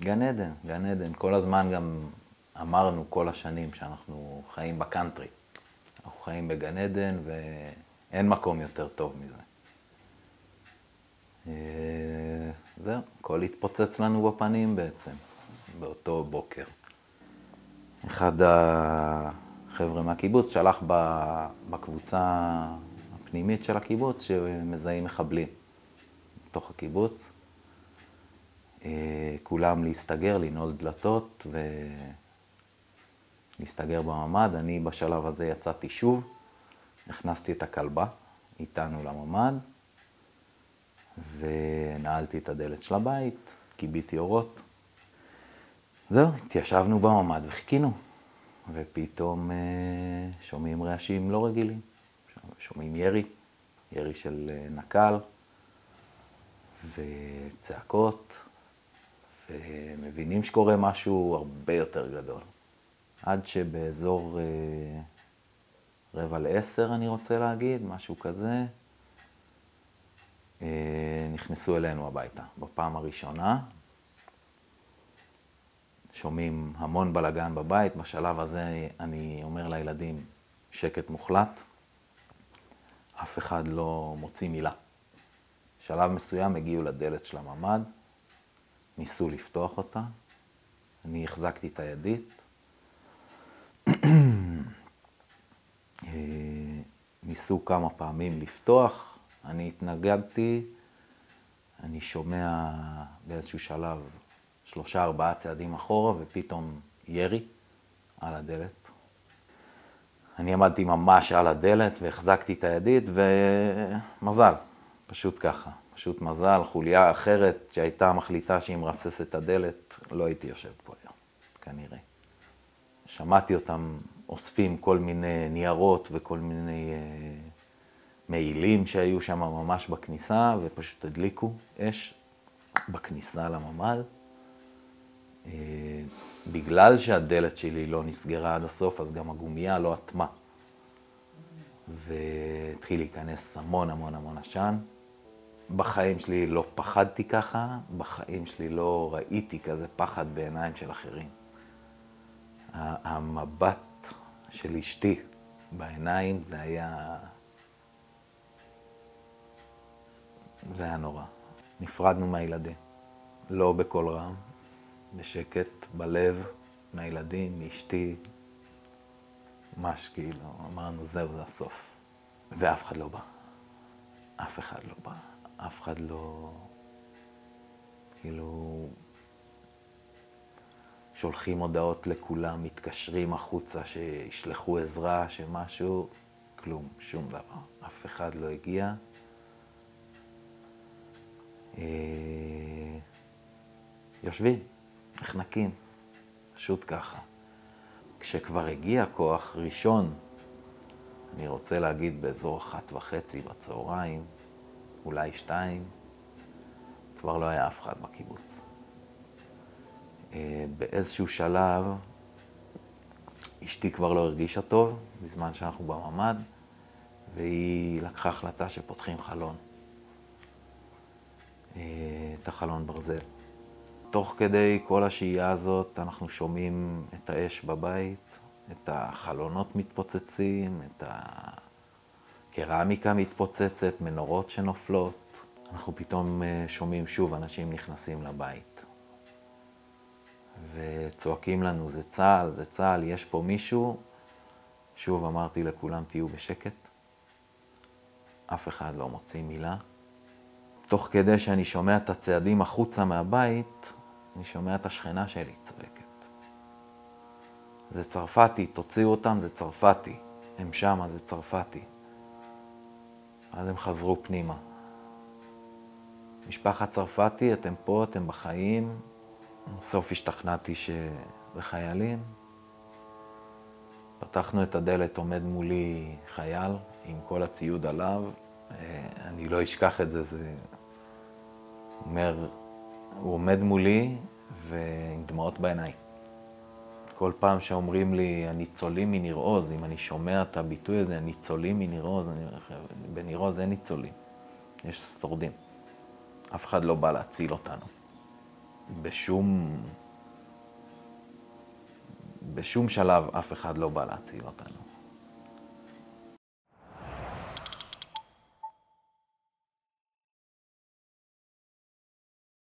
גן עדן, גן עדן. כל הזמן גם אמרנו כל השנים שאנחנו חיים בקאנטרי. אנחנו חיים בגן עדן ואין מקום יותר טוב מזה. זהו, הכל התפוצץ לנו בפנים בעצם, באותו בוקר. אחד החבר'ה מהקיבוץ שלח בקבוצה הפנימית של הקיבוץ שמזהים מחבלים בתוך הקיבוץ. כולם להסתגר, לנעול דלתות ולהסתגר בממד. אני בשלב הזה יצאתי שוב, הכנסתי את הכלבה איתנו לממד ונעלתי את הדלת של הבית, קיביתי אורות. זהו, התיישבנו בממד וחיכינו, ופתאום שומעים רעשים לא רגילים. שומעים ירי של נקל וצעקות, ומבינים שקורה משהו הרבה יותר גדול. עד שבאזור 9:45 אני רוצה להגיד, משהו כזה, נכנסו אלינו הביתה. בפעם הראשונה שומעים המון בלגן בבית. בשלב הזה אני אומר לילדים, שקט מוחלט, אף אחד לא מוציא מילה. שלב מסוים הגיעו לדלת של הממד, ניסו לפתוח אותה, אני החזקתי את הידית, ניסו כמה פעמים לפתוח, אני התנגדתי, אני שומע באיזשהו שלב 3-4 צעדים אחורה ופתאום ירי על הדלת. אני עמדתי ממש על הדלת והחזקתי את הידית ומזל, פשוט ככה. פשוט מזל, חוליה אחרת שהייתה מחליטה שהיא מרססת את הדלת, לא הייתי יושב פה היום, כנראה. שמעתי אותם אוספים כל מיני ניירות וכל מיני מעילים שהיו שם ממש בכניסה, ופשוט הדליקו אש בכניסה לממ"ד. בגלל שהדלת שלי לא נסגרה עד הסוף, אז גם הגומייה לא אטמה. והתחיל להיכנס המון עשן. בחיים שלי לא פחדתי ככה, בחיים שלי לא ראיתי כזה פחד בעיניים של אחרים. המבט של אשתי בעיניים זה היה נורא. נפרדנו מהילדים, לא בקול רם, בשקט, בלב, מהילדים, מאשתי. ממש כאילו, אמרנו זהו, זה הסוף. ואף אחד לא בא. אף אחד לא בא. אף אחד לא, כאילו, שולחים הודעות לכולם, מתקשרים החוצה, שישלחו עזרה, שמשהו, כלום, שום דבר. אף אחד לא הגיע. יושבים, נחנקים, פשוט ככה. כשכבר הגיע כוח ראשון, אני רוצה להגיד באזור 1:30 בצהריים, אולי 2, כבר לא היה אף אחד בקיבוץ. באיזשהו שלב, אשתי כבר לא הרגישה טוב, בזמן שאנחנו בממ"ד, והיא לקחה החלטה שפותחים חלון. את החלון ברזל. תוך כדי כל השהייה הזאת, אנחנו שומעים את האש בבית, את החלונות מתפוצצים, את הקרמיקה מתפוצצת, מנורות שנופלות. אנחנו פתאום שומעים שוב אנשים נכנסים לבית. וצועקים לנו, זה צה"ל, זה צה"ל, יש פה מישהו. שוב אמרתי לכולם, תהיו בשקט. אף אחד לא מוציא מילה. תוך כדי שאני שומע את הצעדים החוצה מהבית, אני שומע את השכנה שלי צועקת. זה צרפתי, תוציאו אותם, זה צרפתי. הם שמה, זה צרפתי. אז הם חזרו פנימה. משפחת צרפתי, אתם פה, אתם בחיים. בסוף השתכנעתי שזה חיילים. פתחנו את הדלת, עומד מולי חייל עם כל הציוד עליו. אני לא אשכח את זה, זה אומר, הוא עומד מולי ועם דמעות בעיניים. כל פעם שאומרים לי, הניצולים מניר עוז, אם אני שומע את הביטוי הזה, הניצולים מניר עוז, בניר עוז אין ניצולים, יש שורדים. אף אחד לא בא להציל אותנו. בשום שלב אף אחד לא בא להציל אותנו.